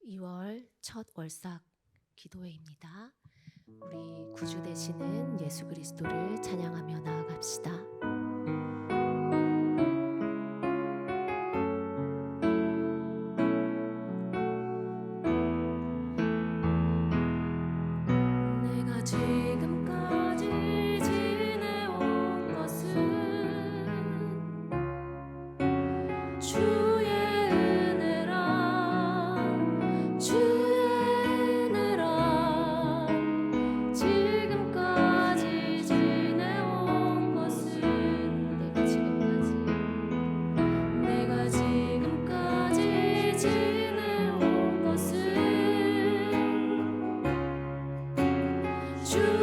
2월 첫 월삭 기도회입니다. 우리 구주 되시는 예수 그리스도를 찬양하며 나아갑시다. 내가 지금까지 지내온 것은 주의 은혜라 지금까지 지내온 것은 내가 지금까지 지내온 것은 주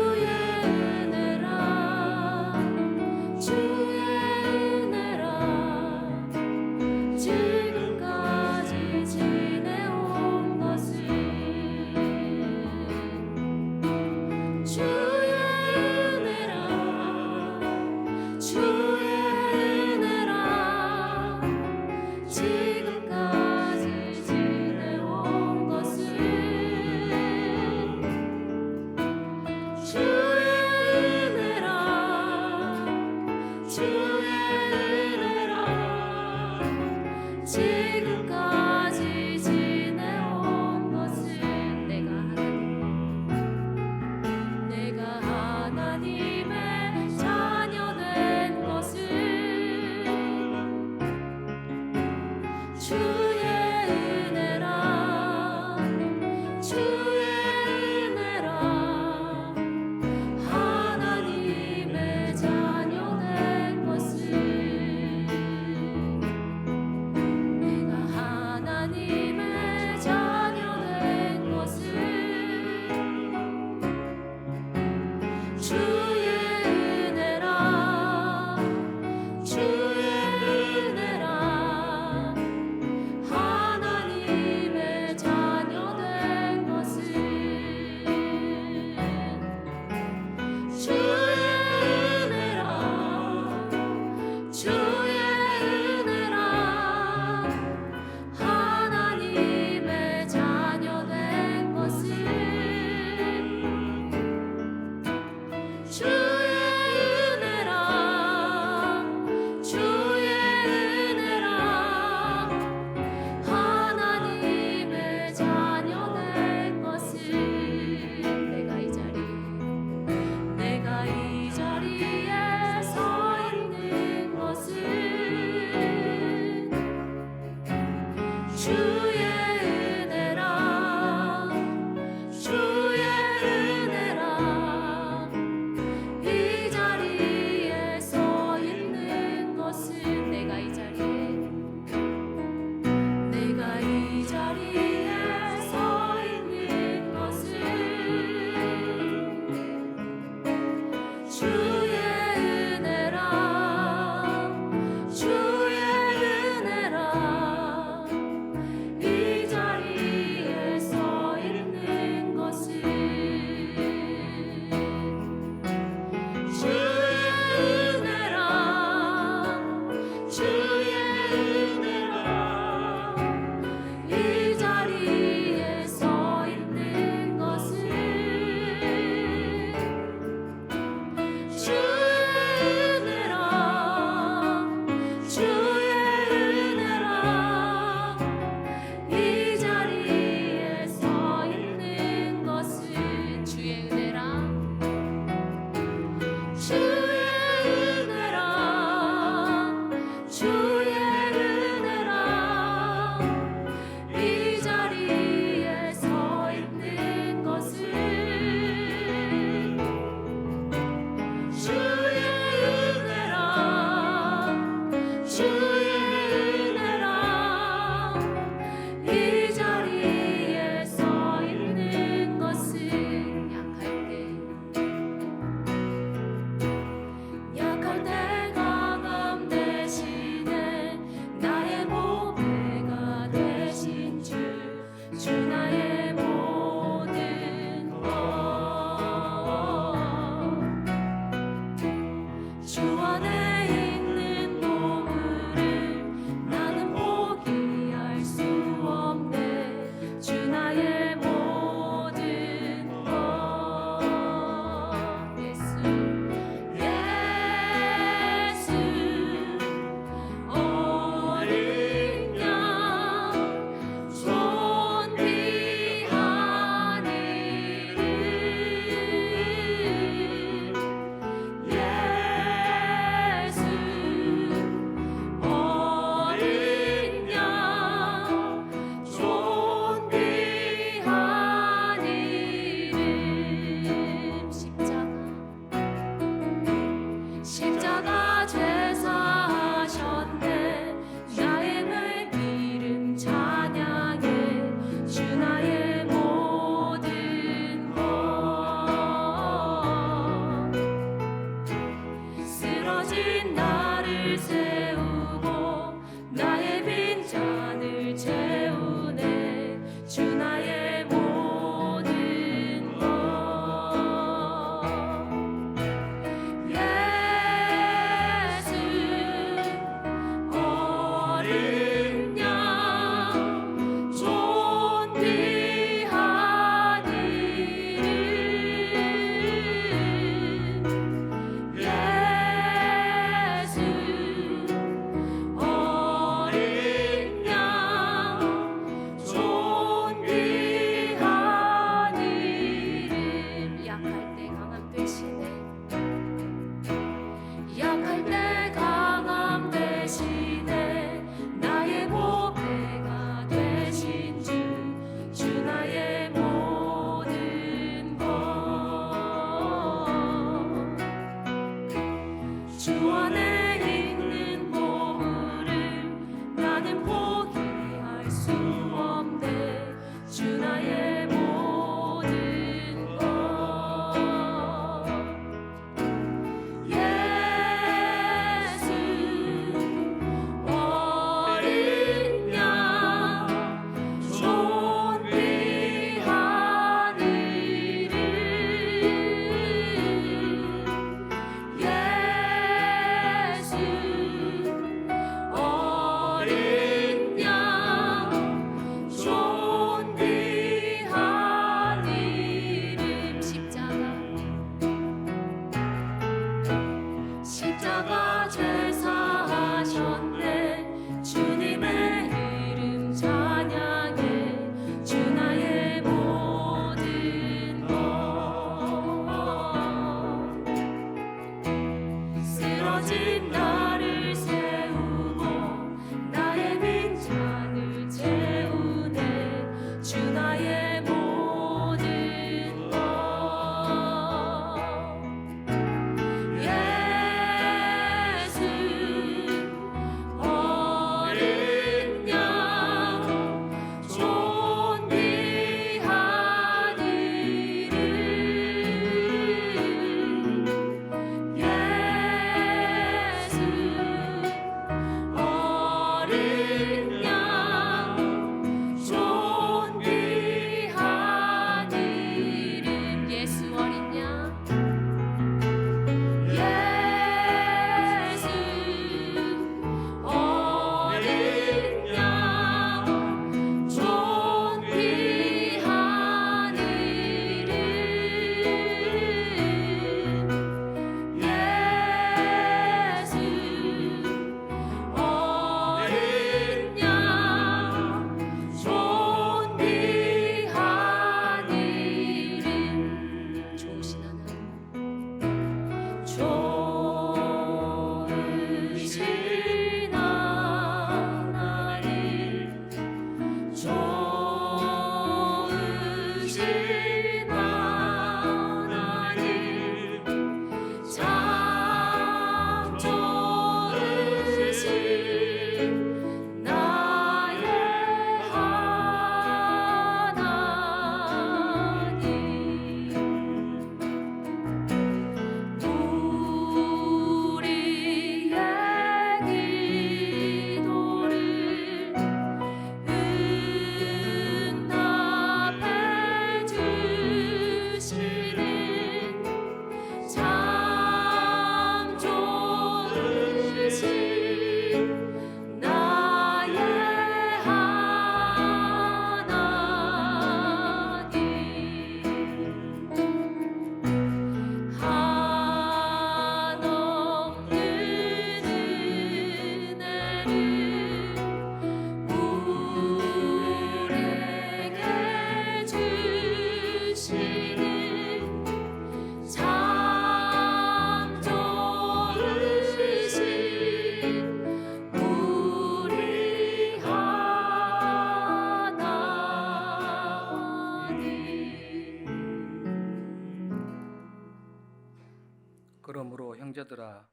형제들아,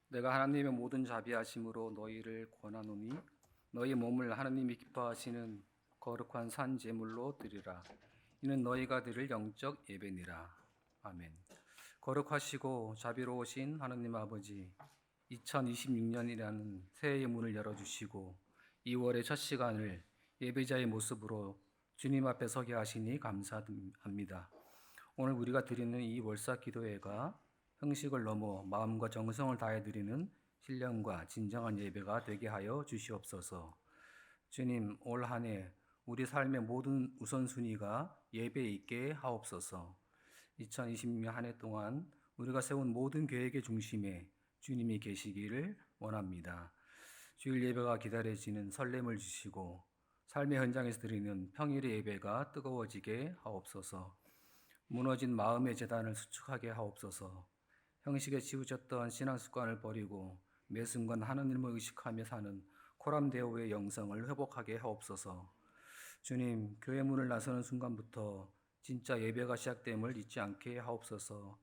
내가 하나님의 모든 자비하심으로 너희를 권하노니 너희 몸을 하나님이 기뻐하시는 거룩한 산 제물로 드리라. 이는 너희가 드릴 영적 예배니라. 아멘. 거룩하시고 자비로우신 하나님 아버지, 2026년이라는 새해의 문을 열어주시고 2월의 첫 시간을 예배자의 모습으로 주님 앞에 서게 하시니 감사합니다. 오늘 우리가 드리는 이 월사 기도회가 형식을 넘어 마음과 정성을 다해 드리는 신령과 진정한 예배가 되게 하여 주시옵소서. 주님, 올 한 해 우리 삶의 모든 우선순위가 예배에 있게 하옵소서. 2026년 한 해 동안 우리가 세운 모든 계획의 중심에 주님이 계시기를 원합니다. 주일 예배가 기다려지는 설렘을 주시고 삶의 현장에서 드리는 평일의 예배가 뜨거워지게 하옵소서. 무너진 마음의 재단을 수축하게 하옵소서. 형식에 치우쳤던 신앙 습관을 버리고 매 순간 하나님을 의식하며 사는 코람데오의 영성을 회복하게 하옵소서. 주님, 교회 문을 나서는 순간부터 진짜 예배가 시작됨을 잊지 않게 하옵소서.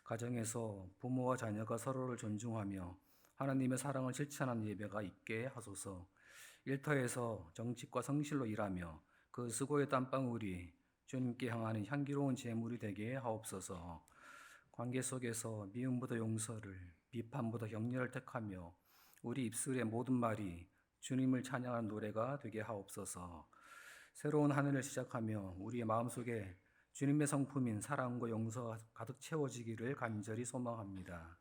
가정에서 부모와 자녀가 서로를 존중하며 하나님의 사랑을 실천하는 예배가 있게 하소서. 일터에서 정직과 성실로 일하며 그 수고의 땀방울이 주님께 향하는 향기로운 제물이 되게 하옵소서. 관계 속에서 미움보다 용서를, 비판보다 격려를 택하며 우리 입술의 모든 말이 주님을 찬양하는 노래가 되게 하옵소서. 새로운 한 해를 시작하며 우리의 마음속에 주님의 성품인 사랑과 용서가 가득 채워지기를 간절히 소망합니다.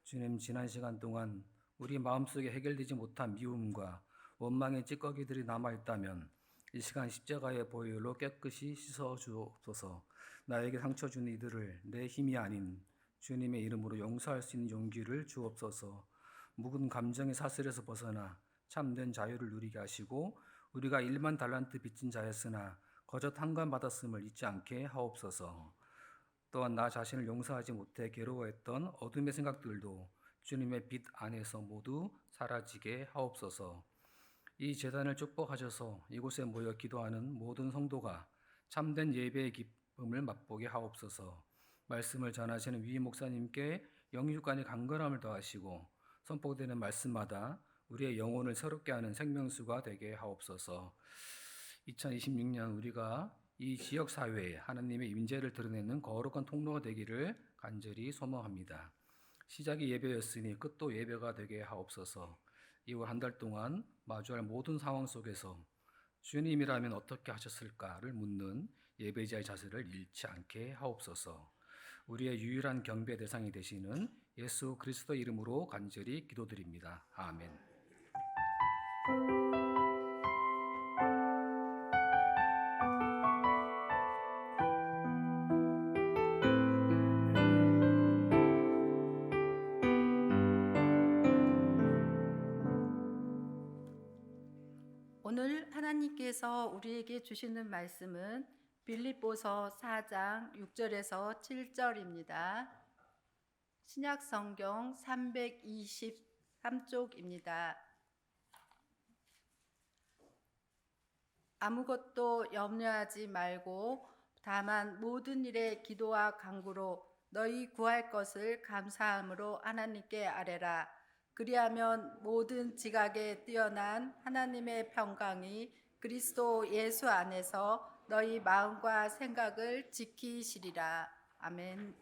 주님, 지난 시간 동안 우리 마음속에 해결되지 못한 미움과 원망의 찌꺼기들이 남아있다면 이 시간 십자가의 보혈로 깨끗이 씻어 주옵소서. 나에게 상처 준 이들을 내 힘이 아닌 주님의 이름으로 용서할 수 있는 용기를 주옵소서. 묵은 감정의 사슬에서 벗어나 참된 자유를 누리게 하시고 우리가 1만 달란트 빚진 자였으나 거저 탕감받았음을 잊지 않게 하옵소서. 또한 나 자신을 용서하지 못해 괴로워했던 어둠의 생각들도 주님의 빛 안에서 모두 사라지게 하옵소서. 이 제단을 축복하셔서 이곳에 모여 기도하는 모든 성도가 참된 예배의 기쁨을 맛보게 하옵소서. 말씀을 전하시는 위 목사님께 영육간의 강건함을 더하시고 선포되는 말씀마다 우리의 영혼을 새롭게 하는 생명수가 되게 하옵소서. 2026년 우리가 이 지역 사회에 하나님의 임재를 드러내는 거룩한 통로가 되기를 간절히 소망합니다. 시작이 예배였으니 끝도 예배가 되게 하옵소서. 2월 한 달 동안 마주할 모든 상황 속에서 주님이라면 어떻게 하셨을까를 묻는 예배자의 자세를 잃지 않게 하옵소서. 우리의 유일한 경배 대상이 되시는 예수 그리스도 이름으로 간절히 기도드립니다. 아멘. 오늘 하나님께서 우리에게 주시는 말씀은 빌립보서 4장 6절에서 7절입니다. 신약 성경 323쪽입니다. 아무것도 염려하지 말고 다만 모든 일에 기도와 간구로 너희 구할 것을 감사함으로 하나님께 아뢰라. 그리하면 모든 지각에 뛰어난 하나님의 평강이 그리스도 예수 안에서 너희 마음과 생각을 지키시리라. 아멘.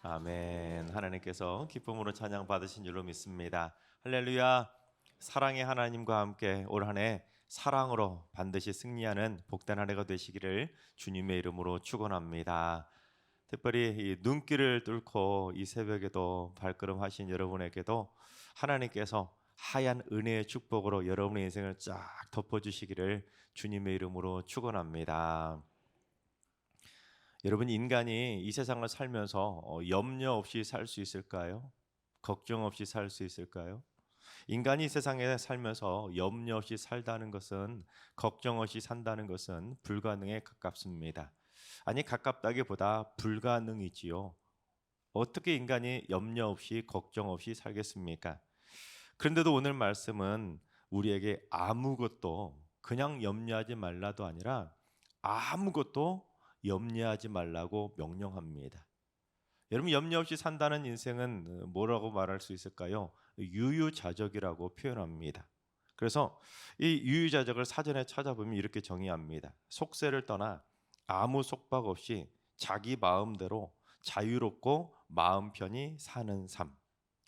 아멘. 하나님께서 기쁨으로 찬양 받으신 줄로 믿습니다. 할렐루야. 사랑의 하나님과 함께 올 한 해 사랑으로 반드시 승리하는 복된 한 해가 되시기를 주님의 이름으로 축원합니다. 특별히 이 눈길을 뚫고 이 새벽에도 발걸음하신 여러분에게도 하나님께서 하얀 은혜의 축복으로 여러분의 인생을 쫙 덮어주시기를 주님의 이름으로 축원합니다. 여러분, 인간이 이 세상을 살면서 염려 없이 살 수 있을까요? 걱정 없이 살 수 있을까요? 인간이 이 세상에 살면서 염려 없이 살다는 것은, 걱정 없이 산다는 것은 불가능에 가깝습니다. 아니, 가깝다기보다 불가능이지요. 어떻게 인간이 염려 없이 걱정 없이 살겠습니까? 그런데도 오늘 말씀은 우리에게 아무것도, 그냥 염려하지 말라도 아니라 아무것도 염려하지 말라고 명령합니다. 여러분, 염려 없이 산다는 인생은 뭐라고 말할 수 있을까요? 유유자적이라고 표현합니다. 그래서 이 유유자적을 사전에 찾아보면 이렇게 정의합니다. 속세를 떠나 아무 속박 없이 자기 마음대로 자유롭고 마음 편히 사는 삶.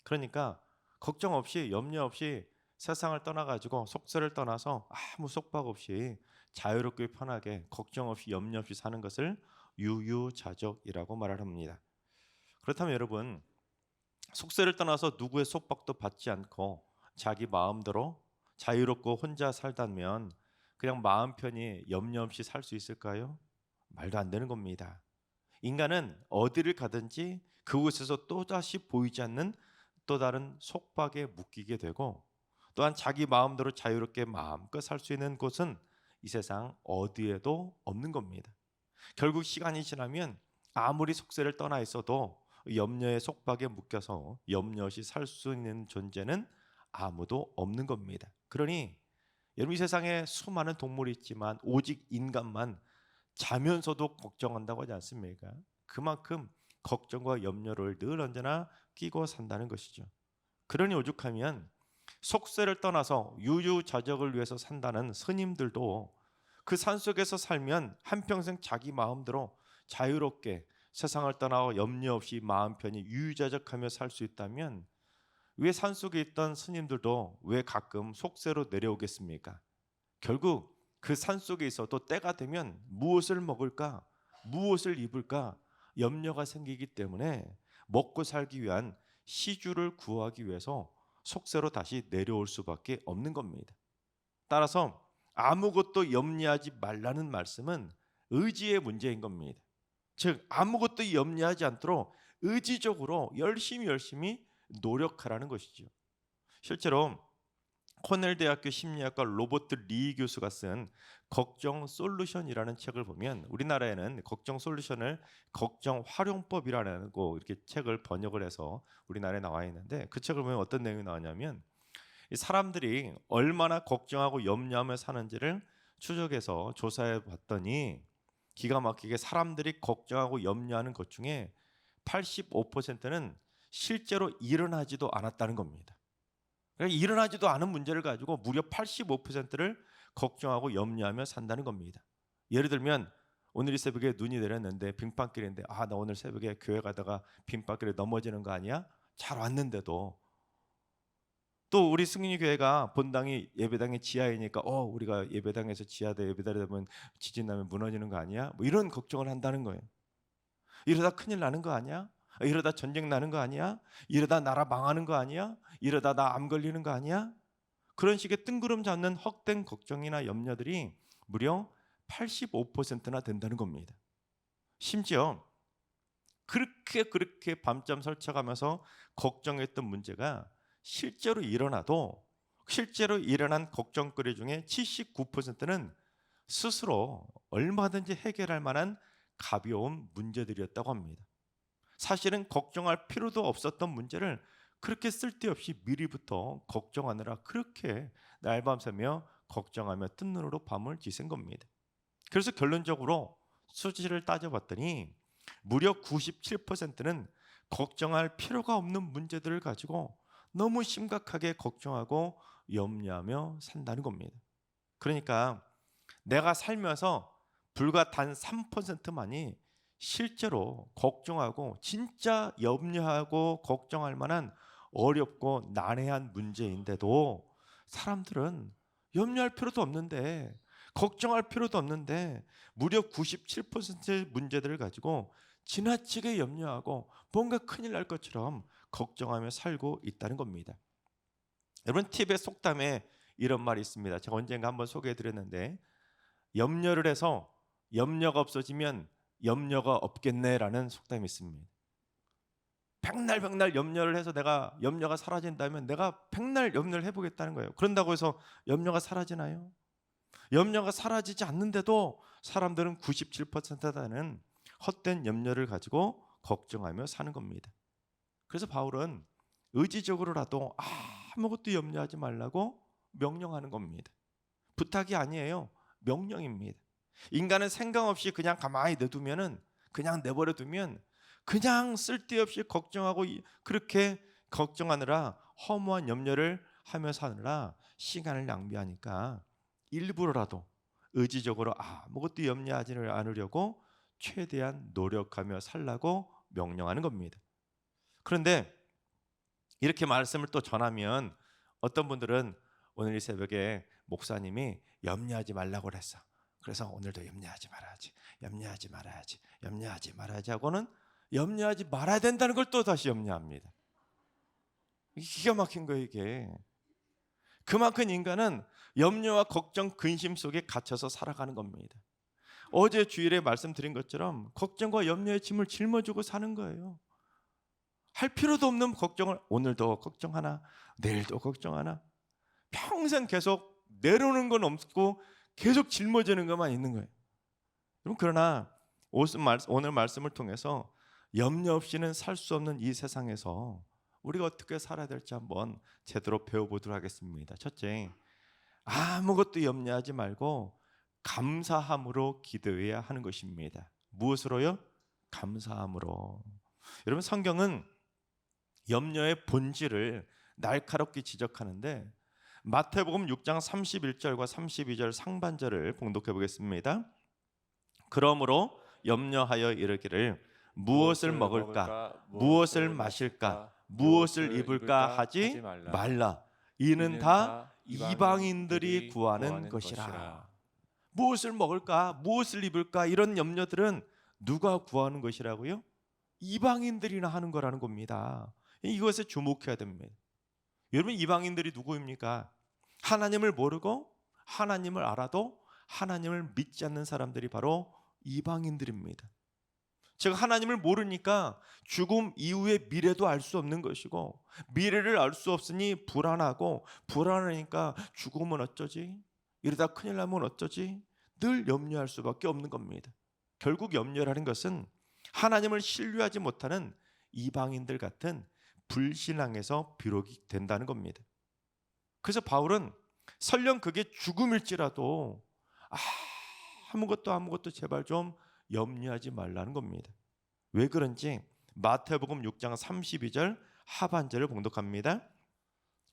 그러니까 걱정 없이, 염려 없이 세상을 떠나가지고 속세를 떠나서 아무 속박 없이 자유롭게 편하게 걱정 없이 염려 없이 사는 것을 유유자적이라고 말을 합니다. 그렇다면 여러분, 속세를 떠나서 누구의 속박도 받지 않고 자기 마음대로 자유롭고 혼자 살다면 그냥 마음 편히 염려 없이 살 수 있을까요? 말도 안 되는 겁니다. 인간은 어디를 가든지 그곳에서 또다시 보이지 않는 또 다른 속박에 묶이게 되고, 또한 자기 마음대로 자유롭게 마음껏 살 수 있는 곳은 이 세상 어디에도 없는 겁니다. 결국 시간이 지나면 아무리 속세를 떠나 있어도 염려의 속박에 묶여서 염려 없이 살 수 있는 존재는 아무도 없는 겁니다. 그러니 여러분, 이 세상에 수많은 동물이 있지만 오직 인간만 자면서도 걱정한다고 하지 않습니까? 그만큼 걱정과 염려를 늘 언제나 끼고 산다는 것이죠. 그러니 오죽하면 속세를 떠나서 유유자적을 위해서 산다는 스님들도 그 산속에서 살면 한평생 자기 마음대로 자유롭게 세상을 떠나고 염려 없이 마음 편히 유유자적하며 살 수 있다면 왜 산속에 있던 스님들도 왜 가끔 속세로 내려오겠습니까? 결국 그 산속에 있어도 때가 되면 무엇을 먹을까, 무엇을 입을까 염려가 생기기 때문에 먹고 살기 위한 시주를 구하기 위해서 속세로 다시 내려올 수밖에 없는 겁니다. 따라서 아무것도 염려하지 말라는 말씀은 의지의 문제인 겁니다. 즉, 아무것도 염려하지 않도록 의지적으로 열심히 노력하라는 것이죠. 실제로 코넬 대학교 심리학과 로버트 리 교수가 쓴 걱정 솔루션이라는 책을 보면, 우리나라에는 걱정 솔루션을 걱정 활용법이라는 이렇게 책을 번역을 해서 우리나라에 나와 있는데, 그 책을 보면 어떤 내용이 나오냐면 이 사람들이 얼마나 걱정하고 염려하며 사는지를 추적해서 조사해 봤더니 기가 막히게 사람들이 걱정하고 염려하는 것 중에 85%는 실제로 일어나지도 않았다는 겁니다. 그러니까 일어나지도 않은 문제를 가지고 무려 85%를 걱정하고 염려하며 산다는 겁니다. 예를 들면 오늘 이 새벽에 눈이 내렸는데 빙판길인데, 나 오늘 새벽에 교회 가다가 빙판길에 넘어지는 거 아니야? 잘 왔는데도. 또 우리 승인이 교회가 본당이 예배당의 지하이니까 우리가 예배당에서 지하대 예배당이 되면 지진 나면 무너지는 거 아니야? 뭐 이런 걱정을 한다는 거예요. 이러다 큰일 나는 거 아니야? 이러다 전쟁 나는 거 아니야? 이러다 나라 망하는 거 아니야? 이러다 나 암 걸리는 거 아니야? 그런 식의 뜬구름 잡는 헛된 걱정이나 염려들이 무려 85%나 된다는 겁니다. 심지어 그렇게 밤잠 설쳐가면서 걱정했던 문제가 실제로 일어나도 실제로 일어난 걱정거리 중에 79%는 스스로 얼마든지 해결할 만한 가벼운 문제들이었다고 합니다. 사실은 걱정할 필요도 없었던 문제를 그렇게 쓸데없이 미리부터 걱정하느라 그렇게 날밤새며 걱정하며 뜬 눈으로 밤을 지샌 겁니다. 그래서 결론적으로 수치를 따져봤더니 무려 97%는 걱정할 필요가 없는 문제들을 가지고 너무 심각하게 걱정하고 염려하며 산다는 겁니다. 그러니까 내가 살면서 불과 단 3%만이 실제로 걱정하고 진짜 염려하고 걱정할 만한 어렵고 난해한 문제인데도 사람들은 염려할 필요도 없는데 걱정할 필요도 없는데 무려 97%의 문제들을 가지고 지나치게 염려하고 뭔가 큰일 날 것처럼 걱정하며 살고 있다는 겁니다. 여러분, 팁의 속담에 이런 말이 있습니다. 제가 언젠가 한번 소개해 드렸는데, 염려를 해서 염려가 없어지면 염려가 없겠네라는 속담이 있습니다. 백날 염려를 해서 내가 염려가 사라진다면 내가 백날 염려를 해보겠다는 거예요. 그런다고 해서 염려가 사라지나요? 염려가 사라지지 않는데도 사람들은 97%다는 헛된 염려를 가지고 걱정하며 사는 겁니다. 그래서 바울은 의지적으로라도 아무것도 염려하지 말라고 명령하는 겁니다. 부탁이 아니에요. 명령입니다. 인간은 생각 없이 그냥 가만히 내두면은, 그냥 내버려 두면 그냥 쓸데없이 걱정하고 그렇게 걱정하느라 허무한 염려를 하며 사느라 시간을 낭비하니까 일부러라도 의지적으로 아무것도 염려하지 않으려고 최대한 노력하며 살라고 명령하는 겁니다. 그런데 이렇게 말씀을 또 전하면 어떤 분들은 오늘 이 새벽에 목사님이 염려하지 말라고 그랬어. 그래서 오늘도 염려하지 말아야지 하고는 염려하지 말아야 된다는 걸 또 다시 염려합니다. 기가 막힌 거예요, 이게. 그만큼 인간은 염려와 걱정, 근심 속에 갇혀서 살아가는 겁니다. 어제 주일에 말씀드린 것처럼 걱정과 염려의 짐을 짊어지고 사는 거예요. 할 필요도 없는 걱정을 오늘도 걱정하나, 내일도 걱정하나, 평생 계속 내려오는 건 없고 계속 짊어지는 것만 있는 거예요. 그러나 오늘 말씀을 통해서 염려 없이는 살 수 없는 이 세상에서 우리가 어떻게 살아야 될지 한번 제대로 배워보도록 하겠습니다. 첫째, 아무것도 염려하지 말고 감사함으로 기도해야 하는 것입니다. 무엇으로요? 감사함으로. 여러분, 성경은 염려의 본질을 날카롭게 지적하는데 마태복음 6장 31절과 32절 상반절을 봉독해 보겠습니다. 그러므로 염려하여 이르기를 무엇을 먹을까, 무엇을 마실까, 무엇을 입을까 하지 말라. 이는 다 이방인들이 구하는 것이라. 무엇을 먹을까, 무엇을 입을까, 이런 염려들은 누가 구하는 것이라고요? 이방인들이나 하는 거라는 겁니다. 이것에 주목해야 됩니다. 여러분, 이방인들이 누구입니까? 하나님을 모르고 하나님을 알아도 하나님을 믿지 않는 사람들이 바로 이방인들입니다. 제가 하나님을 모르니까 죽음 이후의 미래도 알 수 없는 것이고, 미래를 알 수 없으니 불안하니까 죽으면 어쩌지? 이러다 큰일 나면 어쩌지? 늘 염려할 수밖에 없는 겁니다. 결국 염려라는 것은 하나님을 신뢰하지 못하는 이방인들 같은 불신앙에서 비롯이 된다는 겁니다. 그래서 바울은 설령 그게 죽음일지라도 아무것도 제발 좀 염려하지 말라는 겁니다. 왜 그런지 마태복음 6장 32절 하반절을 봉독합니다.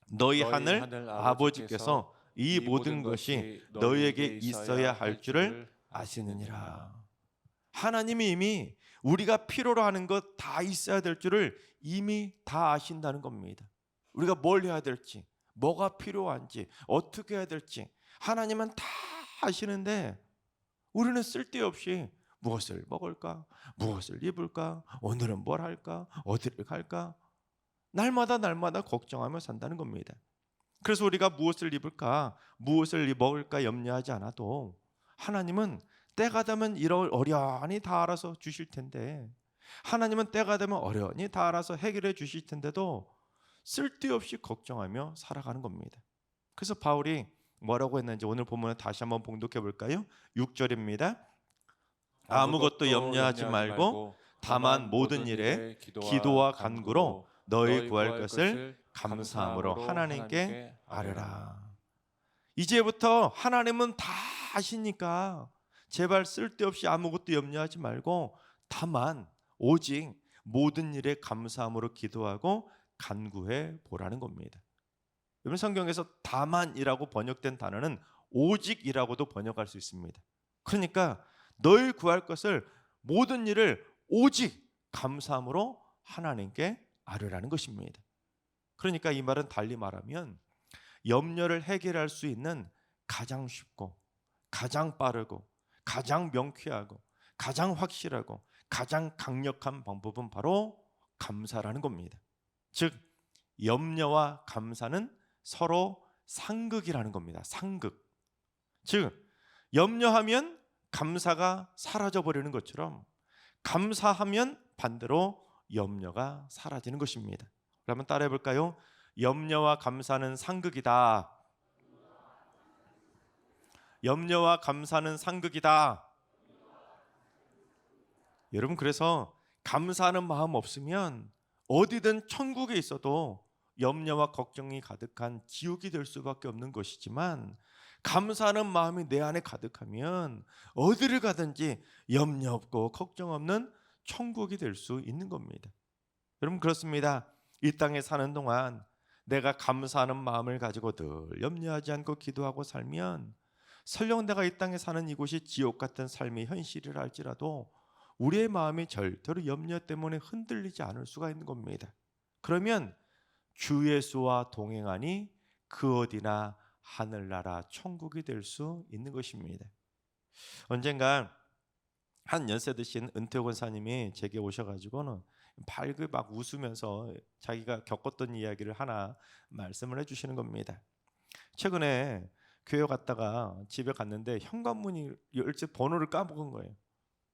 너희 하늘 아버지께서 이 모든 것이 너희에게 있어야 할 줄을 아시느니라. 하나님이 이미 우리가 필요로 하는 것 다 있어야 될 줄을 이미 다 아신다는 겁니다. 우리가 뭘 해야 될지, 뭐가 필요한지, 어떻게 해야 될지 하나님은 다 아시는데 우리는 쓸데없이 무엇을 먹을까, 무엇을 입을까, 오늘은 뭘 할까, 어디를 갈까, 날마다 걱정하며 산다는 겁니다. 그래서 우리가 무엇을 입을까, 무엇을 먹을까 염려하지 않아도 하나님은 때가 되면 이런 어련히 다 알아서 주실 텐데, 하나님은 때가 되면 어련히 다 알아서 해결해 주실 텐데도 쓸데없이 걱정하며 살아가는 겁니다. 그래서 바울이 뭐라고 했는지 오늘 본문을 다시 한번 봉독해 볼까요? 6절입니다. 아무것도 염려하지 말고 다만 모든 일에 기도와 간구로 너희 구할 것을 감사함으로 하나님께 아뢰라. 이제부터 하나님은 다 아시니까 제발 쓸데없이 아무것도 염려하지 말고 다만 오직 모든 일에 감사함으로 기도하고 간구해 보라는 겁니다. 여러분, 성경에서 다만이라고 번역된 단어는 오직이라고도 번역할 수 있습니다. 그러니까 너희 구할 것을 모든 일을 오직 감사함으로 하나님께 아뢰라는 것입니다. 그러니까 이 말은 달리 말하면 염려를 해결할 수 있는 가장 쉽고 가장 빠르고 가장 명쾌하고 가장 확실하고 가장 강력한 방법은 바로 감사라는 겁니다. 즉 염려와 감사는 서로 상극이라는 겁니다. 상극. 즉 염려하면 감사가 사라져 버리는 것처럼 감사하면 반대로 염려가 사라지는 것입니다. 그러면 따라해 볼까요? 염려와 감사는 상극이다. 염려와 감사는 상극이다. 여러분, 그래서 감사하는 마음 없으면 어디든 천국에 있어도 염려와 걱정이 가득한 지옥이 될 수밖에 없는 것이지만, 감사하는 마음이 내 안에 가득하면 어디를 가든지 염려 없고 걱정 없는 천국이 될 수 있는 겁니다. 여러분, 그렇습니다. 이 땅에 사는 동안 내가 감사하는 마음을 가지고 늘 염려하지 않고 기도하고 살면, 설령 내가 이 땅에 사는 이곳이 지옥 같은 삶의 현실이라 할지라도 우리의 마음이 절대로 염려 때문에 흔들리지 않을 수가 있는 겁니다. 그러면 주 예수와 동행하니 그 어디나 하늘나라 천국이 될 수 있는 것입니다. 언젠가 한 연세 드신 은퇴 권사님이 제게 오셔가지고는 밝게 막 웃으면서 자기가 겪었던 이야기를 하나 말씀을 해주시는 겁니다. 최근에 교회 갔다가 집에 갔는데 현관문이 열쇠 번호를 까먹은 거예요.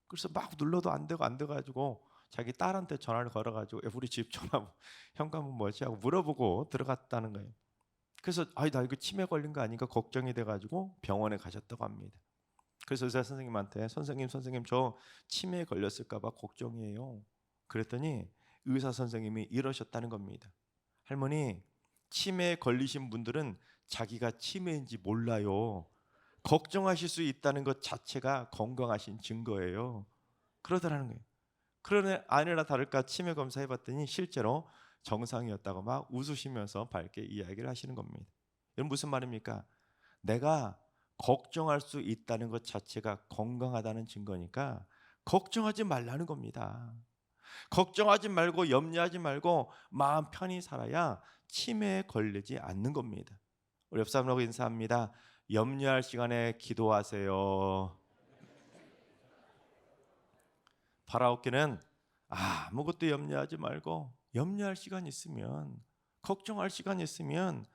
그래서 막 눌러도 안 돼가지고 자기 딸한테 전화를 걸어가지고 우리 집 전화 현관문 뭐지 하고 물어보고 들어갔다는 거예요. 그래서 나 이거 치매 걸린 거 아닌가 걱정이 돼가지고 병원에 가셨다고 합니다. 그래서 의사 선생님한테 선생님 저 치매에 걸렸을까 봐 걱정이에요. 그랬더니 의사 선생님이 이러셨다는 겁니다. 할머니, 치매에 걸리신 분들은 자기가 치매인지 몰라요. 걱정하실 수 있다는 것 자체가 건강하신 증거예요. 그러더라는 거예요. 그러네 아니나 다를까 치매 검사해봤더니 실제로 정상이었다고 막 웃으시면서 밝게 이야기를 하시는 겁니다. 이건 무슨 말입니까? 내가 걱정할 수 있다는 것 자체가 건강하다는 증거니까 걱정하지 말라는 겁니다. 걱정하지 말고 염려하지 말고 마음 편히 살아야 치매에 걸리지 않는 겁니다. 우리 옆 사람하고 인사합니다. 염려할 시간에 기도하세요. 바라옵기는 아무것도 염려하지 말고 염려할 시간 있으면, 걱정할 시간 있으면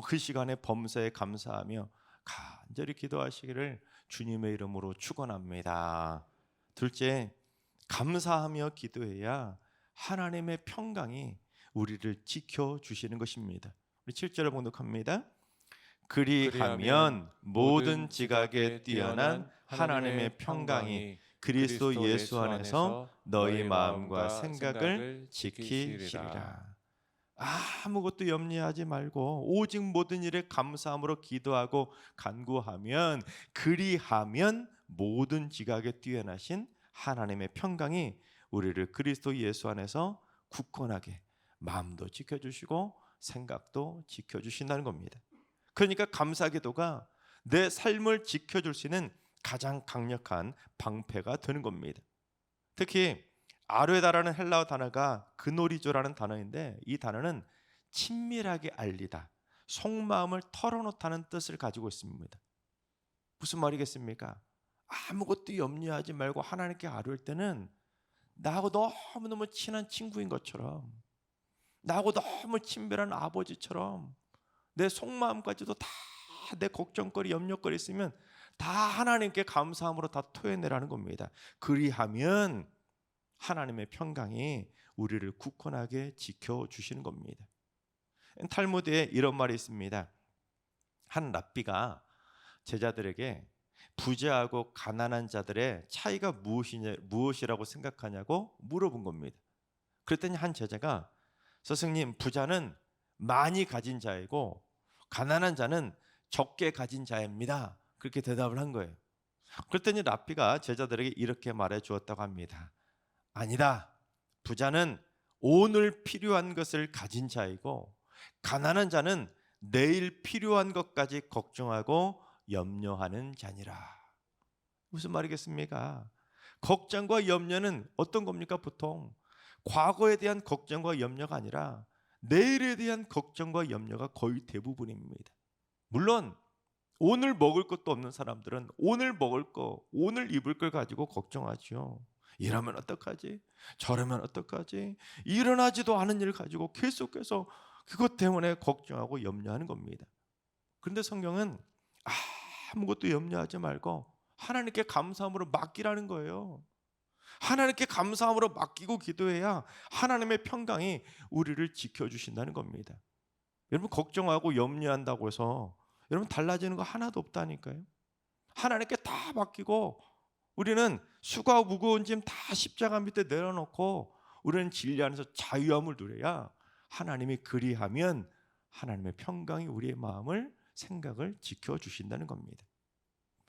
그 시간에 범사에 감사하며 간절히 기도하시기를 주님의 이름으로 축원합니다. 둘째, 감사하며 기도해야 하나님의 평강이 우리를 지켜주시는 것입니다. 우리 7절을 봉독합니다. 그리하면 모든 지각에 뛰어난 하나님의 평강이 그리스도 예수 안에서 너희 마음과 생각을 지키시리라. 아무것도 염려하지 말고 오직 모든 일에 감사함으로 기도하고 간구하면, 그리하면 모든 지각에 뛰어나신 하나님의 평강이 우리를 그리스도 예수 안에서 굳건하게 마음도 지켜주시고 생각도 지켜주신다는 겁니다. 그러니까 감사기도가 내 삶을 지켜줄 수 있는 가장 강력한 방패가 되는 겁니다. 특히 아뢰다라는 헬라어 단어가 그노리조라는 단어인데, 이 단어는 친밀하게 알리다, 속마음을 털어놓다는 뜻을 가지고 있습니다. 무슨 말이겠습니까? 아무것도 염려하지 말고 하나님께 아뢰을 때는 나하고 너무너무 친한 친구인 것처럼, 나하고 너무 친밀한 아버지처럼 내 속마음까지도 다 내 걱정거리, 염려거리 있으면 다 하나님께 감사함으로 다 토해내라는 겁니다. 그리하면 하나님의 평강이 우리를 굳건하게 지켜주시는 겁니다. 탈무드에 이런 말이 있습니다. 한 랍비가 제자들에게 부자하고 가난한 자들의 차이가 무엇이라고 생각하냐고 물어본 겁니다. 그랬더니 한 제자가 스승님, 부자는 많이 가진 자이고 가난한 자는 적게 가진 자입니다. 그렇게 대답을 한 거예요. 그랬더니 랍비가 제자들에게 이렇게 말해 주었다고 합니다. 아니다. 부자는 오늘 필요한 것을 가진 자이고 가난한 자는 내일 필요한 것까지 걱정하고 염려하는 자니라. 무슨 말이겠습니까? 걱정과 염려는 어떤 겁니까? 보통 과거에 대한 걱정과 염려가 아니라 내일에 대한 걱정과 염려가 거의 대부분입니다. 물론 오늘 먹을 것도 없는 사람들은 오늘 먹을 거, 오늘 입을 걸 가지고 걱정하죠. 이러면 어떡하지? 저러면 어떡하지? 일어나지도 않은 일 가지고 계속해서 그것 때문에 걱정하고 염려하는 겁니다. 그런데 성경은 아무것도 염려하지 말고 하나님께 감사함으로 맡기라는 거예요. 하나님께 감사함으로 맡기고 기도해야 하나님의 평강이 우리를 지켜주신다는 겁니다. 여러분, 걱정하고 염려한다고 해서 여러분 달라지는 거 하나도 없다니까요. 하나님께 다 맡기고 우리는 수고하고 무거운 짐 다 십자가 밑에 내려놓고 우리는 진리 안에서 자유함을 누려야 하나님이 그리하면 하나님의 평강이 우리의 마음을, 생각을 지켜주신다는 겁니다.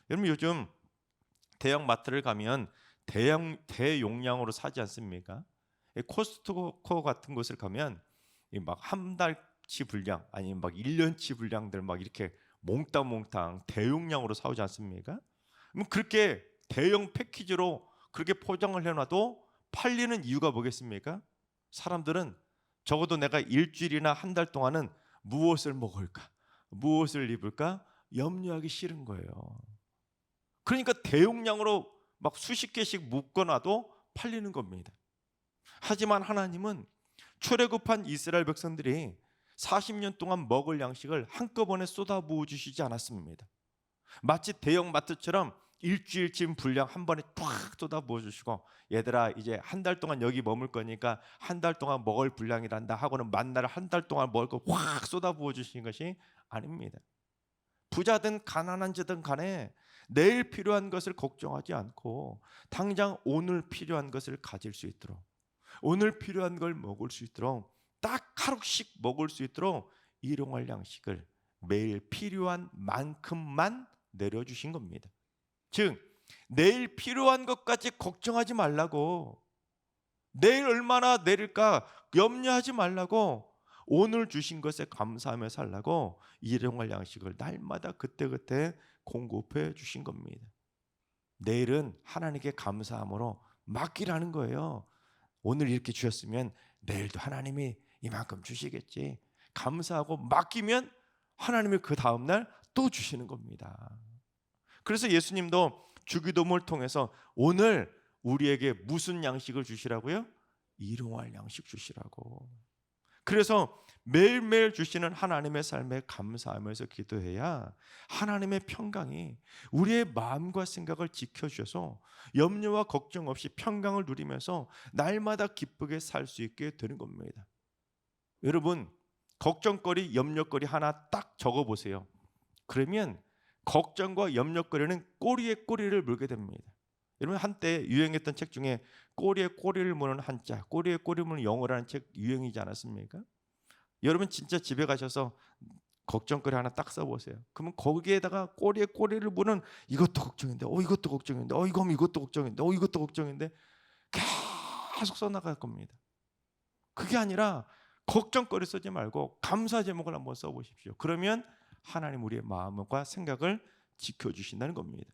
여러분, 요즘 대형 마트를 가면 대용량으로 사지 않습니까? 코스트코 같은 곳을 가면 막 한 달치 분량 아니면 막 1년치 분량들 막 이렇게 몽땅몽땅 대용량으로 사오지 않습니까? 그렇게 대형 패키지로 그렇게 포장을 해놔도 팔리는 이유가 뭐겠습니까? 사람들은 적어도 내가 일주일이나 한 달 동안은 무엇을 먹을까, 무엇을 입을까 염려하기 싫은 거예요. 그러니까 대용량으로 막 수십 개씩 묶어놔도 팔리는 겁니다. 하지만 하나님은 출애굽한 이스라엘 백성들이 40년 동안 먹을 양식을 한꺼번에 쏟아부어 주시지 않았습니다. 마치 대형 마트처럼 일주일쯤 분량 한 번에 탁 쏟아부어 주시고, 얘들아 이제 한 달 동안 여기 머물 거니까 한 달 동안 먹을 분량이란다 하고는 만나를 한 달 동안 먹을 거 확 쏟아부어 주시는 것이 아닙니다. 부자든 가난한 자든 간에 내일 필요한 것을 걱정하지 않고 당장 오늘 필요한 것을 가질 수 있도록, 오늘 필요한 걸 먹을 수 있도록, 딱 하루씩 먹을 수 있도록 일용할 양식을 매일 필요한 만큼만 내려주신 겁니다. 즉 내일 필요한 것까지 걱정하지 말라고, 내일 얼마나 내릴까 염려하지 말라고, 오늘 주신 것에 감사하며 살라고 일용할 양식을 날마다 그때그때 공급해 주신 겁니다. 내일은 하나님께 감사함으로 맡기라는 거예요. 오늘 이렇게 주셨으면 내일도 하나님이 이만큼 주시겠지. 감사하고 맡기면 하나님이 그 다음날 또 주시는 겁니다. 그래서 예수님도 주기도문을 통해서 오늘 우리에게 무슨 양식을 주시라고요? 일용할 양식 주시라고. 그래서 매일매일 주시는 하나님의 삶에 감사하면서 기도해야 하나님의 평강이 우리의 마음과 생각을 지켜주셔서 염려와 걱정 없이 평강을 누리면서 날마다 기쁘게 살 수 있게 되는 겁니다. 여러분, 걱정거리, 염려거리 하나 딱 적어보세요. 그러면 걱정과 염려거리는 꼬리에 꼬리를 물게 됩니다. 여러분, 한때 유행했던 책 중에 꼬리에 꼬리를 무는 한자, 꼬리에 꼬리를 무는 영어라는 책 유행이지 않았습니까? 여러분 진짜 집에 가셔서 걱정거리 하나 딱 써보세요. 그러면 거기에다가 꼬리에 꼬리를 무는 이것도 걱정인데, 이것도 걱정인데, 이것도 걱정인데, 이것도 걱정인데 계속 써나갈 겁니다. 그게 아니라 걱정거리 쓰지 말고 감사 제목을 한번 써보십시오. 그러면 하나님 우리의 마음과 생각을 지켜주신다는 겁니다.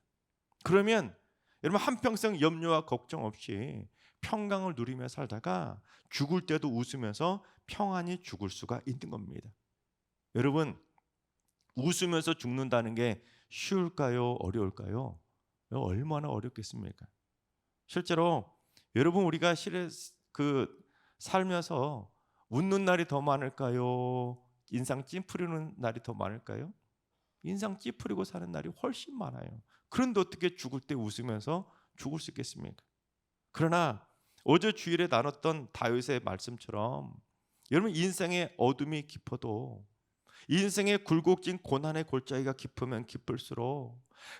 그러면 여러분 한평생 염려와 걱정 없이 평강을 누리며 살다가 죽을 때도 웃으면서 평안히 죽을 수가 있는 겁니다. 여러분, 웃으면서 죽는다는 게 쉬울까요? 어려울까요? 얼마나 어렵겠습니까? 실제로 여러분, 우리가 살면서 웃는 날이 더 많을까요? 인상 찌푸리는 날이 더 많을까요? 인상 찌푸리고 사는 날이 훨씬 많아요. 그런데 어떻게 죽을 때 웃으면서 죽을 수 있겠습니까? 그러나 어제 주일에 나눴던 다윗의 말씀처럼 여러분, 인생의 어둠이 깊어도, 인생의 굴곡진 고난의 골짜기가 깊으면 깊을수록,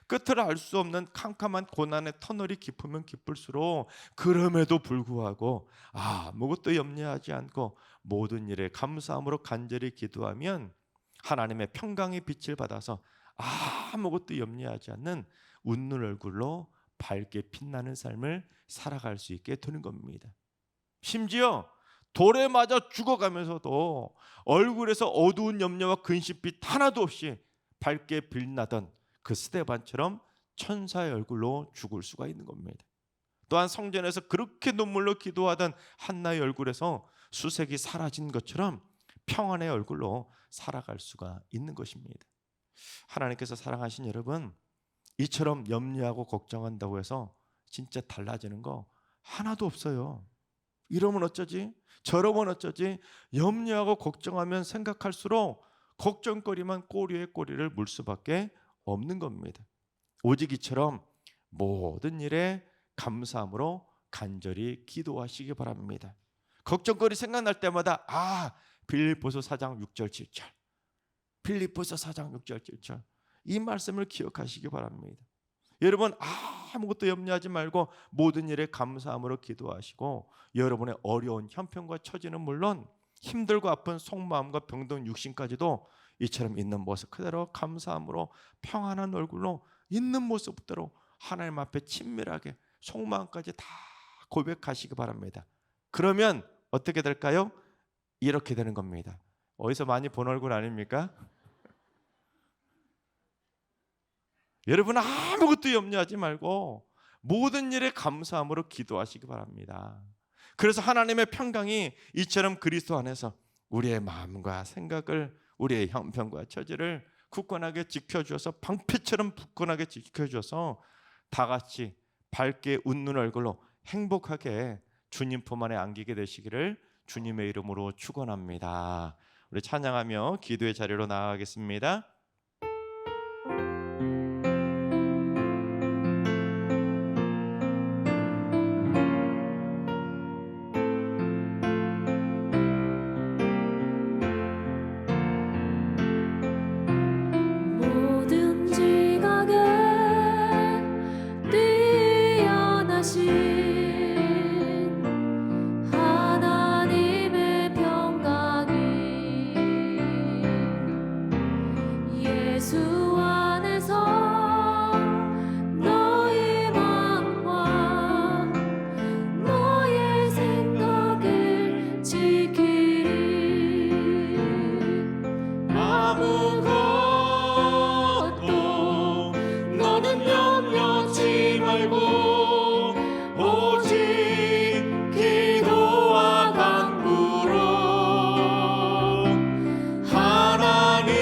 끝을 알 수 없는 캄캄한 고난의 터널이 깊으면 깊을수록, 그럼에도 불구하고 아무것도 염려하지 않고 모든 일에 감사함으로 간절히 기도하면 하나님의 평강의 빛을 받아서 아무것도 염려하지 않는 웃는 얼굴로 밝게 빛나는 삶을 살아갈 수 있게 되는 겁니다. 심지어 돌에 맞아 죽어가면서도 얼굴에서 어두운 염려와 근심빛 하나도 없이 밝게 빛나던 그 스데반처럼 천사의 얼굴로 죽을 수가 있는 겁니다. 또한 성전에서 그렇게 눈물로 기도하던 한나의 얼굴에서 수색이 사라진 것처럼 평안의 얼굴로 살아갈 수가 있는 것입니다. 하나님께서 사랑하신 여러분, 이처럼 염려하고 걱정한다고 해서 진짜 달라지는 거 하나도 없어요. 이러면 어쩌지? 저러면 어쩌지? 염려하고 걱정하면 생각할수록 걱정거리만 꼬리에 꼬리를 물 수밖에 없는 겁니다. 오직 이처럼 모든 일에 감사함으로 간절히 기도하시기 바랍니다. 걱정거리 생각날 때마다 빌립보서 4장 6절 7절, 빌립보서 4장 6절 7절, 이 말씀을 기억하시기 바랍니다. 여러분, 아무것도 염려하지 말고 모든 일에 감사함으로 기도하시고, 여러분의 어려운 형편과 처지는 물론 힘들고 아픈 속마음과 병든 육신까지도 이처럼 있는 모습 그대로 감사함으로 평안한 얼굴로 있는 모습대로 하나님 앞에 친밀하게 속마음까지 다 고백하시기 바랍니다. 그러면 어떻게 될까요? 이렇게 되는 겁니다. 어디서 많이 본 얼굴 아닙니까? 여러분, 아무것도 염려하지 말고 모든 일에 감사함으로 기도하시기 바랍니다. 그래서 하나님의 평강이 이처럼 그리스도 안에서 우리의 마음과 생각을, 우리의 형편과 처지를 굳건하게 지켜주어서, 방패처럼 굳건하게 지켜주어서 다 같이 밝게 웃는 얼굴로 행복하게 주님 품 안에 안기게 되시기를 주님의 이름으로 축원합니다. 우리 찬양하며 기도의 자리로 나아가겠습니다. 모든 지각에 뛰어나신 하나님의 평강이 예수 안에서 너의 마음과 너의 생각을 지키리. 아무것도 너는 염려치 말고 오직 기도와 간구로 하나님께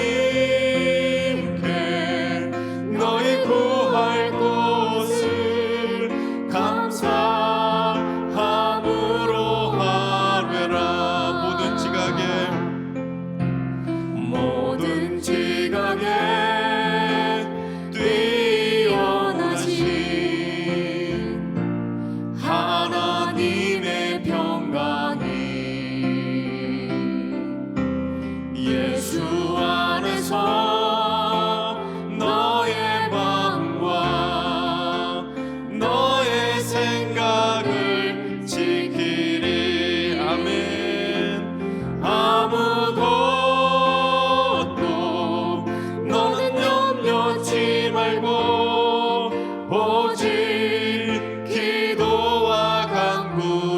너희 구할 것을 감사함으로 하뢰라. 모든 지각에 뛰어나신 하나님의 평강이 예수 안에서 너의 마음과 너의 생각을 지키리. 아멘. 아무것도 너는 염려치 말고 오직 기도와 간구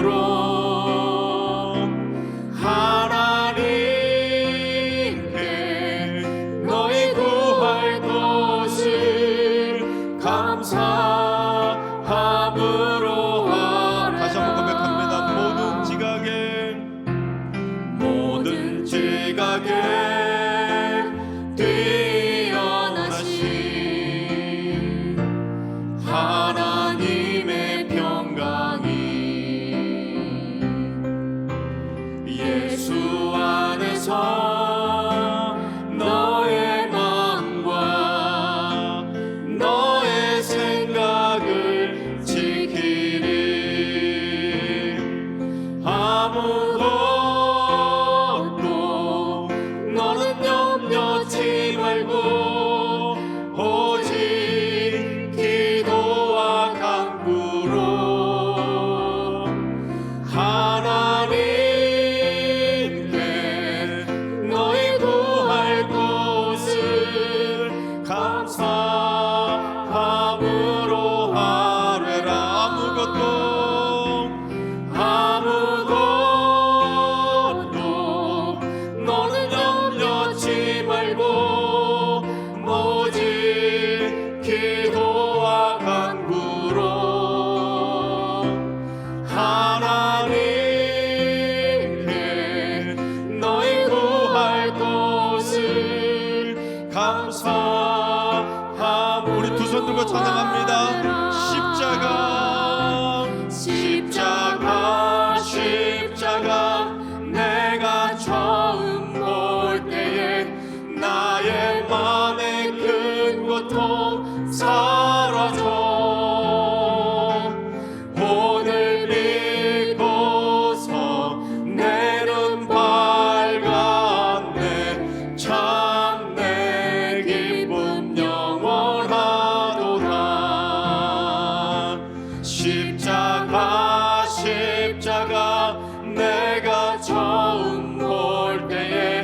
십자가 내가 처음 볼 때에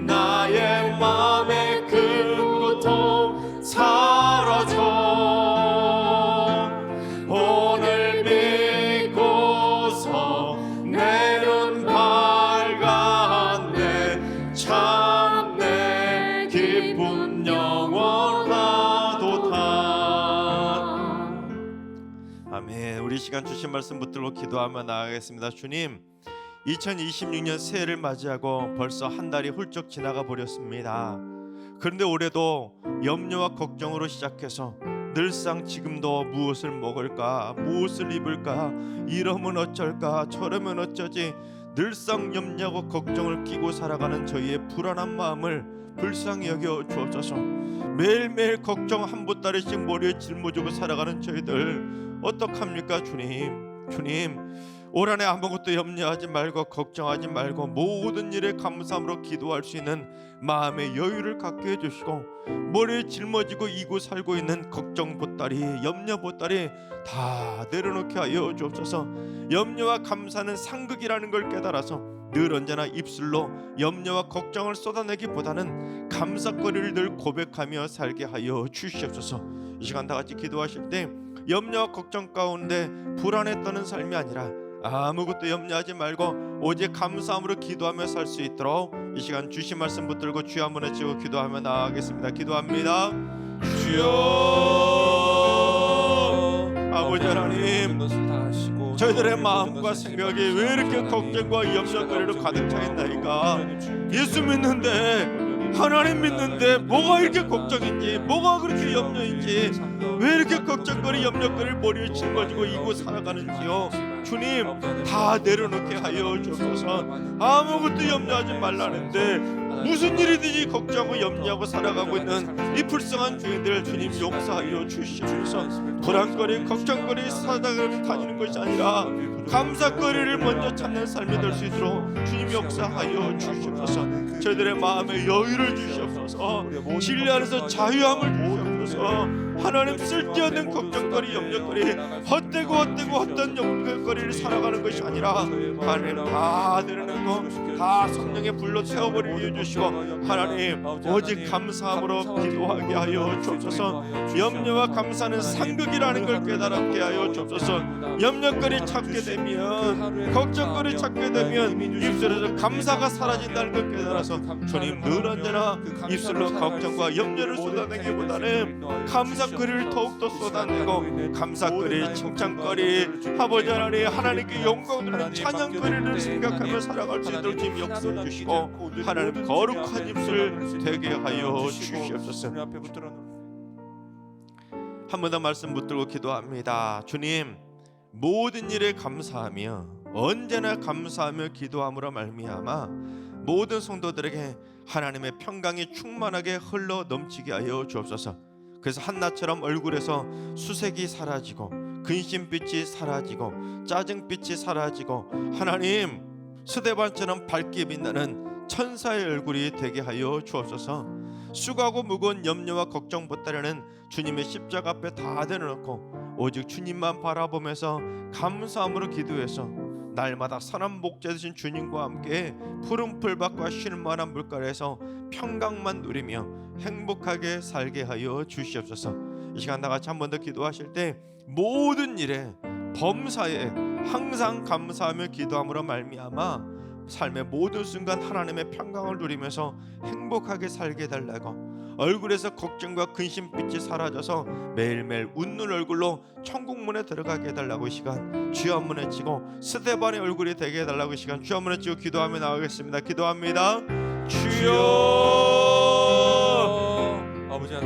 나의 마음의 큰 고통 사라져. 오늘 믿고서 내 눈 밝았네. 참 내 기쁨 영원하도다. 아멘. 우리 시간 주신 말씀 붙들고 기도하며 나아가겠습니다. 주님, 2026년 새해를 맞이하고 벌써 한 달이 훌쩍 지나가 버렸습니다. 그런데 올해도 염려와 걱정으로 시작해서 늘상 지금도 무엇을 먹을까, 무엇을 입을까, 이러면 어쩔까, 저러면 어쩌지, 늘상 염려하고 걱정을 끼고 살아가는 저희의 불안한 마음을 불쌍히 여겨 주옵소서. 매일매일 걱정 한 보따리씩 머리에 짊어지고 살아가는 저희들 어떡합니까? 주님, 올 한해 아무것도 염려하지 말고 걱정하지 말고 모든 일에 감사함으로 기도할 수 있는 마음의 여유를 갖게 해주시고, 머리에 짊어지고 이고 살고 있는 걱정 보따리, 염려 보따리 다 내려놓게 하여 주옵소서. 염려와 감사는 상극이라는 걸 깨달아서 늘 언제나 입술로 염려와 걱정을 쏟아내기보다는 감사거리를 늘 고백하며 살게 하여 주시옵소서. 이 시간 다 같이 기도하실 때 염려와 걱정 가운데 불안에 떠는 삶이 아니라 아무것도 염려하지 말고 오직 감사함으로 기도하며 살 수 있도록 이 시간 주신 말씀 붙들고 주여 한번 외치고 기도하며 나아가겠습니다. 기도합니다. 주여, 아버지 하나님, 저희들의 마음과 생각이 왜 이렇게 걱정과 염려거리로 가득 차 있나이까? 예수 믿는데, 하나님 믿는데 뭐가 이렇게 걱정인지, 뭐가 그렇게 염려인지, 왜 이렇게 걱정거리 염려거리를 머리에 짊어지고 이고 살아가는지요. 주님, 다 내려놓게 하여 주옵소서. 아무것도 염려하지 말라는데 무슨 일이든지 걱정하고 염려하고 살아가고 있는 이 불쌍한 죄인들 주님 용서하여 주시옵소서. 불안거리 걱정거리 살아가며 다니는 것이 아니라 감사거리를 먼저 찾는 삶이 될 수 있도록 주님 역사하여 주시옵소서. 저희들의 마음에 여유를 주시옵소서. 진리 안에서 자유함을 주시옵소서. 하나님, 쓸데없는 걱정거리 염려거리, 헛되고 헛된 염려거리를 살아가는 것이 아니라 하나님 다 내려놓고 다 성령의 불로 태워버리게 해주시고, 하나님 오직 감사함으로 기도하게 하여 주옵소서. 염려와 감사는 상극이라는 걸 깨달게 하여 주옵소서. 염려거리 찾게 되면, 걱정거리 찾게 되면 입술에서 감사가 사라진다는 걸 깨달아서 주님 늘 언제나 입술로 걱정과 염려를 쏟아내기보다는 감사거리를 더욱더 쏟아내고, 감사거리, 칭찬거리, 아버지 하나님, 하나님께 영광 돌리는 찬양거리를 생각하며 살아갈 수 있도록 주님 역사해 주시고, 하나님 거룩한 입술 되게 하여 주시옵소서. 한 번 더 말씀 붙들고 기도합니다. 주님, 모든 일에 감사하며 언제나 감사하며 기도함으로 말미암아 모든 성도들에게 하나님의 평강이 충만하게 흘러 넘치게 하여 주옵소서. 그래서 한나처럼 얼굴에서 수색이 사라지고, 근심빛이 사라지고, 짜증빛이 사라지고, 하나님 스데반처럼 밝게 빛나는 천사의 얼굴이 되게 하여 주옵소서. 수고하고 무거운 염려와 걱정 보따리는 주님의 십자가 앞에 다 내려놓고 오직 주님만 바라보면서 감사함으로 기도해서 날마다 선한 목자 되신 주님과 함께 푸른 풀밭과 쉴 만한 물가에서 평강만 누리며 행복하게 살게 하여 주시옵소서. 이 시간 다 같이 한 번 더 기도하실 때 모든 일에 범사에 항상 감사하며 기도함으로 말미암아 삶의 모든 순간 하나님의 평강을 누리면서 행복하게 살게 해달라고, 얼굴에서 걱정과 근심빛이 사라져서 매일매일 웃는 얼굴로 천국문에 들어가게 해달라고 이 시간 주여 한번 외치고, 스데반의 얼굴이 되게 해달라고 이 시간 주여 한번 외치고 기도하며 나가겠습니다. 기도합니다. 주여,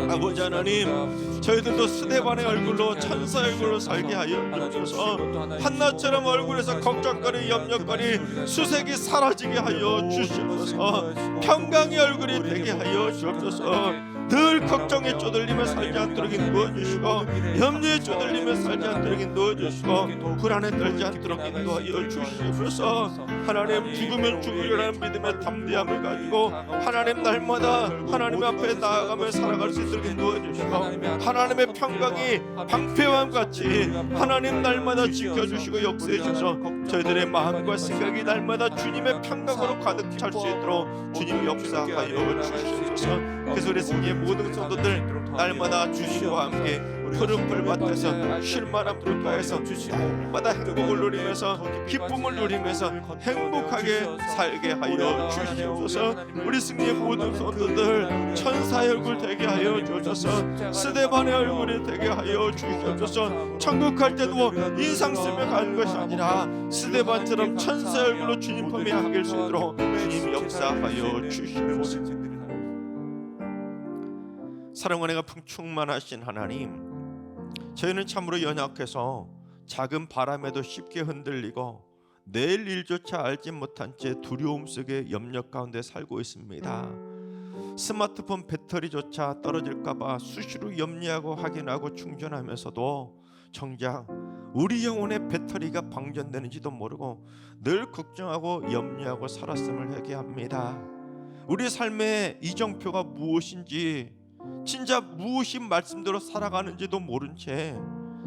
아버지 하나님, 저희들도 스데반의 얼굴로, 천사의 얼굴로 살게 하여 주옵소서. 한나처럼 얼굴에서 걱정거리 염려거리 수색이 사라지게 하여 주시옵소서. 평강의 얼굴이 되게 하여 주옵소서. 늘 걱정에 쪼들리며 살지 않도록 인도해 주시고 염려에 쪼들리며 살지 않도록 인도해 주시고 불안에 떨지 않도록 인도하여 주시옵소서. 하나님, 죽으면 죽으리라는 믿음의 담대함을 가지고 하나님 날마다 하나님 앞에 나아가며 살아갈 수 있도록 인도해 주시고 하나님의 평강이 방패와 같이 하나님 날마다 지켜주시고 역사해 주셔서 저희들의 마음과 생각이 날마다 주님의 평강으로 가득 찰 수 있도록 주님 역사하여 주시옵소서. 그래서 우리 승리의 모든 성도들 날마다 주님과 함께 푸른 풀밭에서 쉴만한 물가에서 날마다 행복을 누리면서 기쁨을 누리면서 행복하게 살게 하여 주시옵소서. 우리 승리의 모든 성도들 천사의 얼굴 되게 하여 주셔서 스데반의 얼굴이 되게 하여 주시옵소서. 천국 갈 때도 인상 쓰며 가는 것이 아니라 스데반처럼 천사의 얼굴로 주님 품에 안길 수 있도록 주님 역사하여 주시옵소서. 사랑과 은혜가 충만하신 하나님, 저희는 참으로 연약해서 작은 바람에도 쉽게 흔들리고 내일 일조차 알지 못한 채 두려움 속에 염려 가운데 살고 있습니다. 스마트폰 배터리조차 떨어질까봐 수시로 염려하고 확인하고 충전하면서도 정작 우리 영혼의 배터리가 방전되는지도 모르고 늘 걱정하고 염려하고 살았음을 회개합니다. 우리 삶의 이정표가 무엇인지, 진짜 무엇이 말씀대로 살아가는지도 모른 채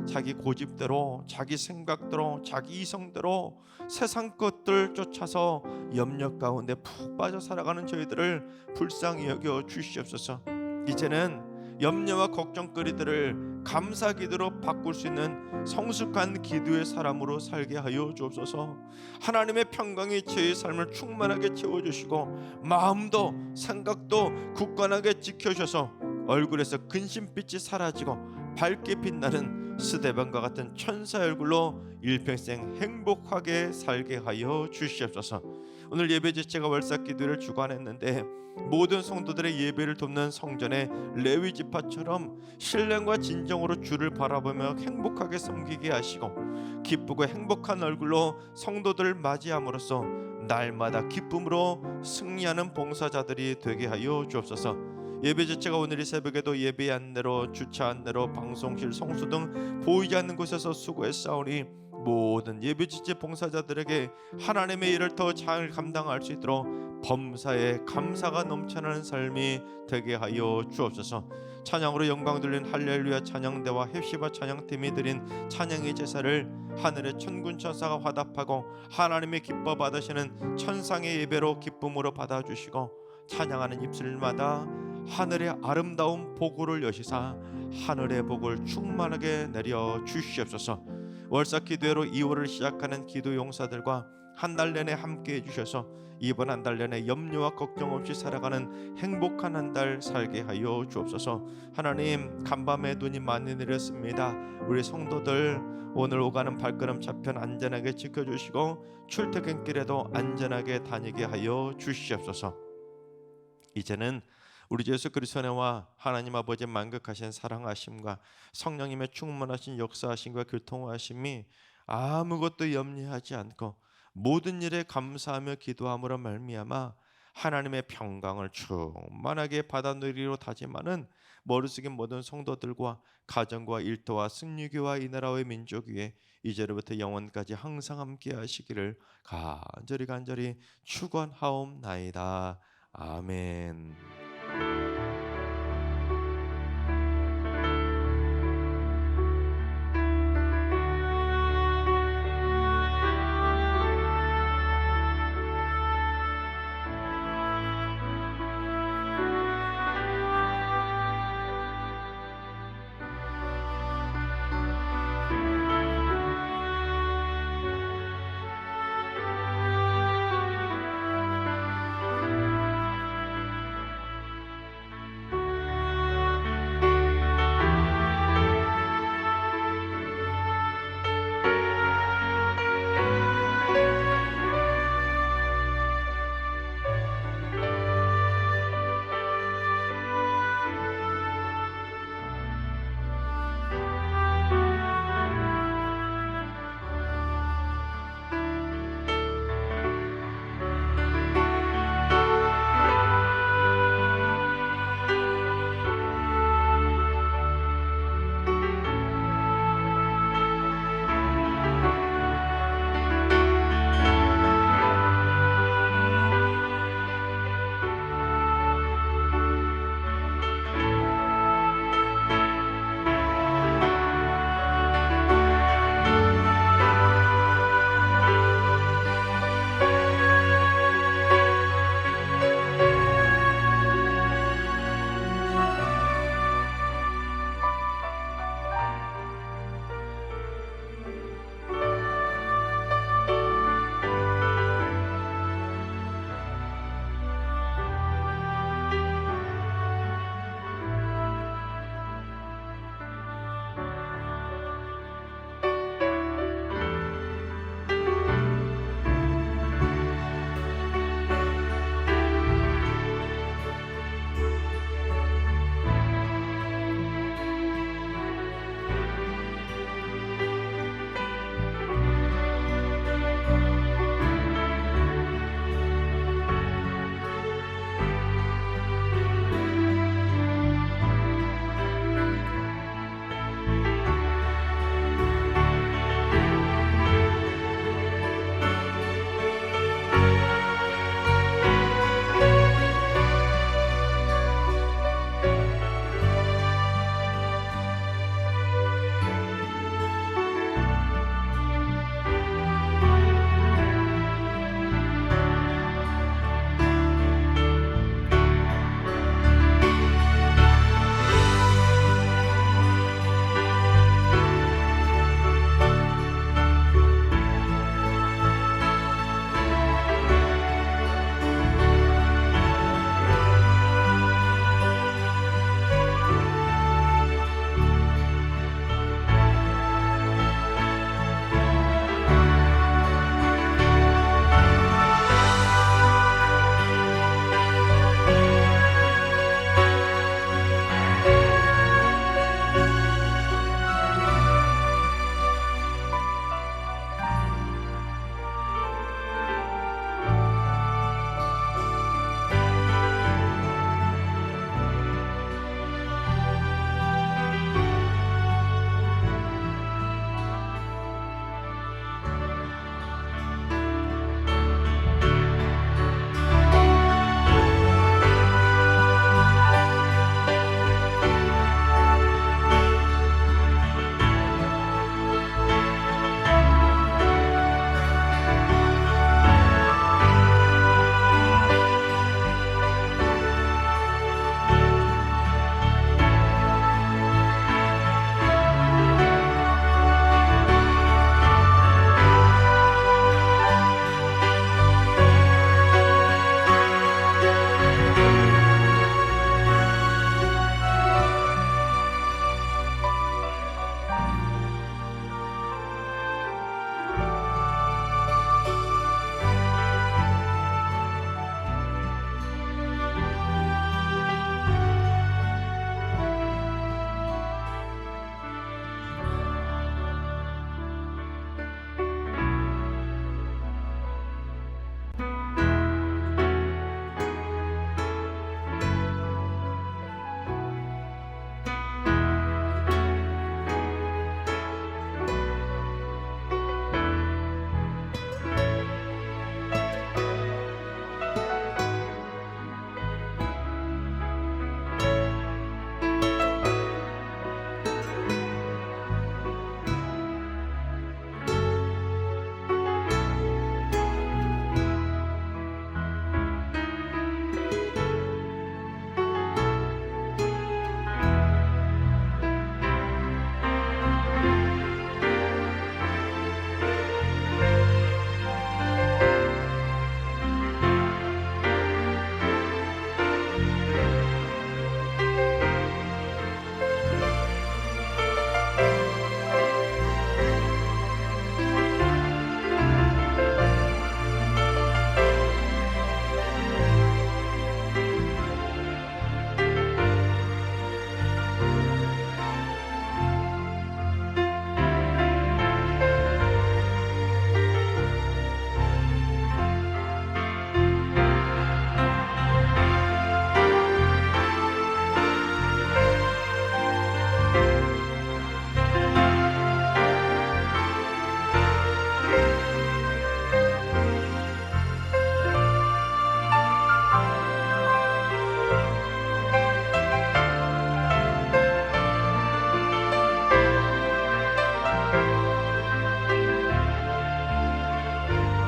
자기 고집대로, 자기 생각대로, 자기 이성대로 세상 것들 쫓아서 염려 가운데 푹 빠져 살아가는 저희들을 불쌍히 여겨 주시옵소서. 이제는 염려와 걱정거리들을 감사 기도로 바꿀 수 있는 성숙한 기도의 사람으로 살게 하여 주옵소서. 하나님의 평강이 저희 삶을 충만하게 채워주시고 마음도 생각도 굳건하게 지켜주셔서 얼굴에서 근심빛이 사라지고 밝게 빛나는 스데반과 같은 천사 얼굴로 일평생 행복하게 살게 하여 주시옵소서. 오늘 예배 제체가 월삭 기도를 주관했는데 모든 성도들의 예배를 돕는 성전의 레위 지파처럼 신령과 진정으로 주를 바라보며 행복하게 섬기게 하시고 기쁘고 행복한 얼굴로 성도들을 맞이함으로써 날마다 기쁨으로 승리하는 봉사자들이 되게 하여 주옵소서. 예배 자체가 오늘 이 새벽에도 예배 안내로, 주차 안내로, 방송실, 성수 등 보이지 않는 곳에서 수고했사오니 모든 예배 지체 봉사자들에게 하나님의 일을 더 잘 감당할 수 있도록 범사에 감사가 넘쳐나는 삶이 되게 하여 주옵소서. 찬양으로 영광 돌린 할렐루야 찬양대와 헵시바 찬양팀이 드린 찬양의 제사를 하늘의 천군 천사가 화답하고 하나님의 기뻐 받으시는 천상의 예배로 기쁨으로 받아주시고 찬양하는 입술마다 하늘의 아름다운 복을 여시사 하늘의 복을 충만하게 내려 주시옵소서. 월삭 기도회로 2월을 시작하는 기도 용사들과 한 달 내내 함께 해주셔서 이번 한 달 내내 염려와 걱정 없이 살아가는 행복한 한 달 살게 하여 주옵소서. 하나님, 간밤에 눈이 많이 내렸습니다. 우리 성도들 오늘 오가는 발걸음 차편 안전하게 지켜주시고 출퇴근길에도 안전하게 다니게 하여 주시옵소서. 이제는 우리 주 예수 그리스도의 은혜와 하나님 아버지의 만극하신 사랑하심과 성령님의 충만하신 역사하심과 교통하심이 아무것도 염려하지 않고 모든 일에 감사하며 기도함으로 말미암아 하나님의 평강을 충만하게 받아 누리기로 다짐하는 머릿속의 모든 성도들과 가정과 일터와 승리교와 이 나라의 민족 위에 이제로부터 영원까지 항상 함께 하시기를 간절히 축원하옵나이다. 아멘.